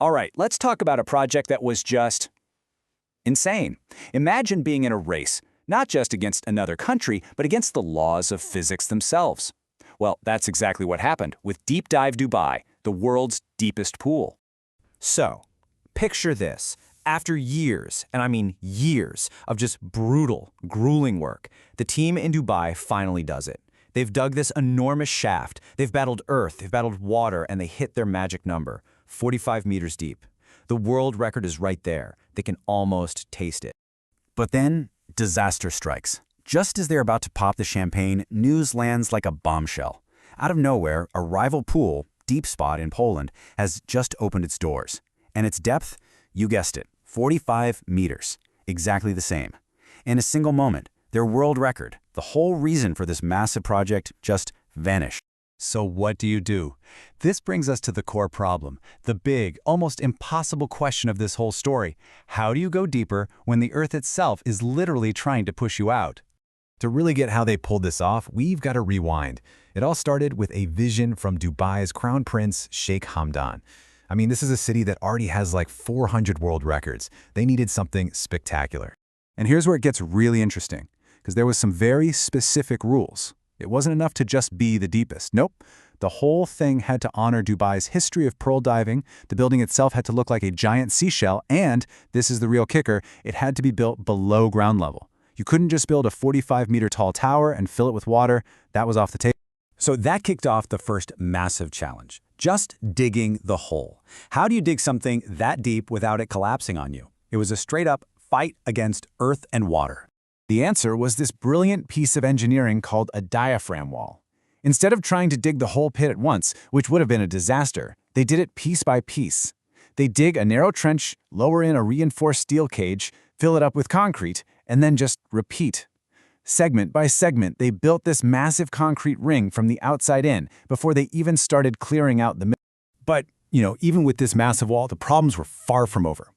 All right, let's talk about a project that was just insane. Imagine being in a race, not just against another country, but against the laws of physics themselves. Well, that's exactly what happened with Deep Dive Dubai, the world's deepest pool. So, picture this. After years, and I mean years, of just brutal, grueling work, the team in Dubai finally does it. They've dug this enormous shaft, they've battled earth, they've battled water, and they hit their magic number, 45 meters deep. The world record is right there. They can almost taste it. But then, disaster strikes. Just as they're about to pop the champagne, news lands like a bombshell. Out of nowhere, a rival pool, Deep Spot in Poland, has just opened its doors. And its depth? You guessed it, 45 meters. Exactly the same. In a single moment, their world record, the whole reason for this massive project, just vanished. So what do you do? This brings us to the core problem, the big, almost impossible question of this whole story. How do you go deeper when the Earth itself is literally trying to push you out? To really get how they pulled this off, we've got to rewind. It all started with a vision from Dubai's Crown Prince, Sheikh Hamdan. I mean, this is a city that already has like 400 world records. They needed something spectacular. And here's where it gets really interesting, because there was some very specific rules. It wasn't enough to just be the deepest. Nope. The whole thing had to honor Dubai's history of pearl diving, the building itself had to look like a giant seashell, and, this is the real kicker, it had to be built below ground level. You couldn't just build a 45-meter tall tower and fill it with water. That was off the table. So that kicked off the first massive challenge, just digging the hole. How do you dig something that deep without it collapsing on you? It was a straight-up fight against earth and water. The answer was this brilliant piece of engineering called a diaphragm wall. Instead of trying to dig the whole pit at once, which would have been a disaster, they did it piece by piece. They dig a narrow trench, lower in a reinforced steel cage, fill it up with concrete, and then just repeat. Segment by segment, they built this massive concrete ring from the outside in before they even started clearing out the middle. But, even with this massive wall, the problems were far from over.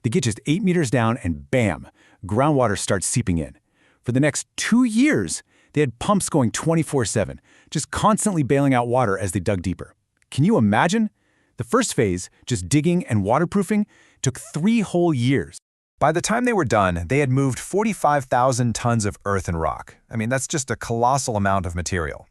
They get just 8 meters down and bam, groundwater starts seeping in. For the next 2 years, they had pumps going 24/7, just constantly bailing out water as they dug deeper. Can you imagine? The first phase, just digging and waterproofing, took 3 whole years. By the time they were done, they had moved 45,000 tons of earth and rock. I mean, that's just a colossal amount of material.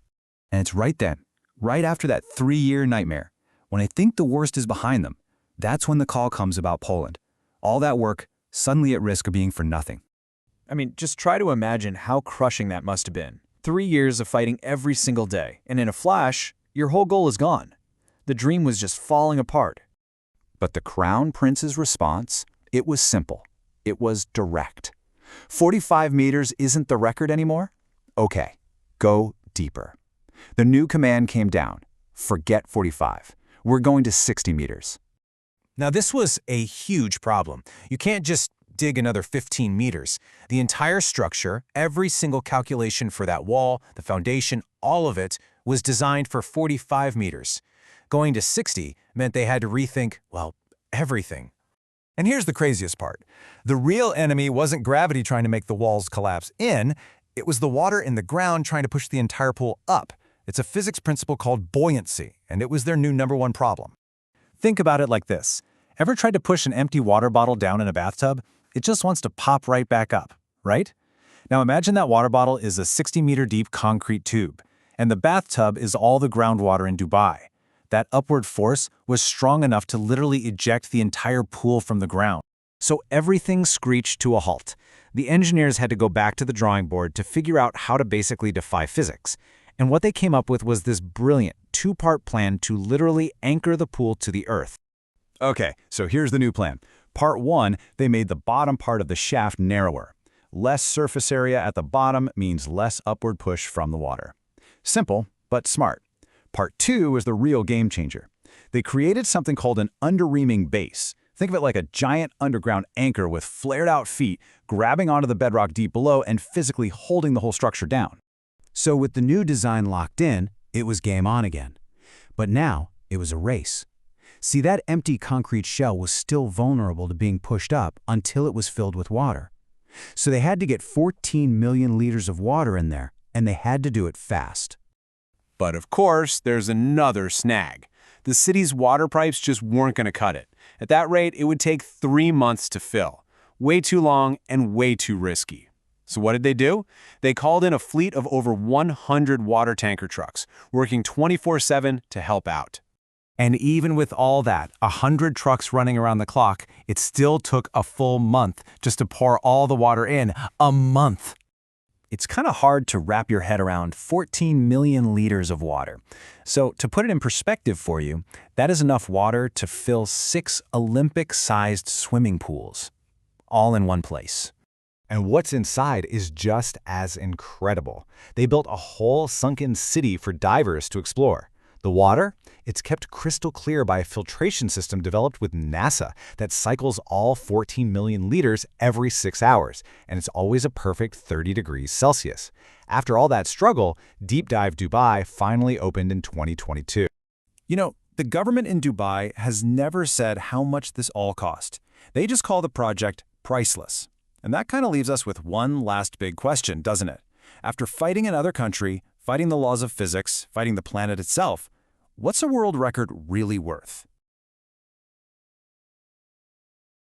And it's right then, right after that 3-year nightmare, when I think the worst is behind them, that's when the call comes about Poland. All that work, suddenly at risk of being for nothing. I mean, just try to imagine how crushing that must have been. 3 years of fighting every single day, and in a flash, your whole goal is gone. The dream was just falling apart. But the Crown Prince's response, it was simple. It was direct. 45 meters isn't the record anymore? Okay, go deeper. The new command came down. Forget 45. We're going to 60 meters. Now, this was a huge problem. You can't just dig another 15 meters. The entire structure, every single calculation for that wall, the foundation, all of it was designed for 45 meters. Going to 60 meant they had to rethink, well, everything. And here's the craziest part. The real enemy wasn't gravity trying to make the walls collapse in, it was the water in the ground trying to push the entire pool up. It's a physics principle called buoyancy, and it was their new #1 problem. Think about it like this. Ever tried to push an empty water bottle down in a bathtub? It just wants to pop right back up, right? Now imagine that water bottle is a 60-meter deep concrete tube, and the bathtub is all the groundwater in Dubai. That upward force was strong enough to literally eject the entire pool from the ground. So everything screeched to a halt. The engineers had to go back to the drawing board to figure out how to basically defy physics. And what they came up with was this brilliant 2-part plan to literally anchor the pool to the earth. Okay, so here's the new plan. Part 1, they made the bottom part of the shaft narrower. Less surface area at the bottom means less upward push from the water. Simple, but smart. Part 2 is the real game changer. They created something called an underreaming base. Think of it like a giant underground anchor with flared-out feet grabbing onto the bedrock deep below and physically holding the whole structure down. So with the new design locked in, it was game on again. But now, it was a race. See, that empty concrete shell was still vulnerable to being pushed up until it was filled with water. So they had to get 14 million liters of water in there, and they had to do it fast. But of course, there's another snag. The city's water pipes just weren't going to cut it. At that rate, it would take 3 months to fill. Way too long and way too risky. So what did they do? They called in a fleet of over 100 water tanker trucks, working 24/7 to help out. And even with all that, 100 trucks running around the clock, it still took a full month just to pour all the water in. A month. It's kind of hard to wrap your head around 14 million liters of water. So to put it in perspective for you, that is enough water to fill 6 Olympic-sized swimming pools, all in one place. And what's inside is just as incredible. They built a whole sunken city for divers to explore. The water? It's kept crystal clear by a filtration system developed with NASA that cycles all 14 million liters every 6 hours, and it's always a perfect 30 degrees Celsius. After all that struggle, Deep Dive Dubai finally opened in 2022. You know, the government in Dubai has never said how much this all cost. They just call the project priceless. And that kind of leaves us with one last big question, doesn't it? After fighting another country, fighting the laws of physics, fighting the planet itself, what's a world record really worth?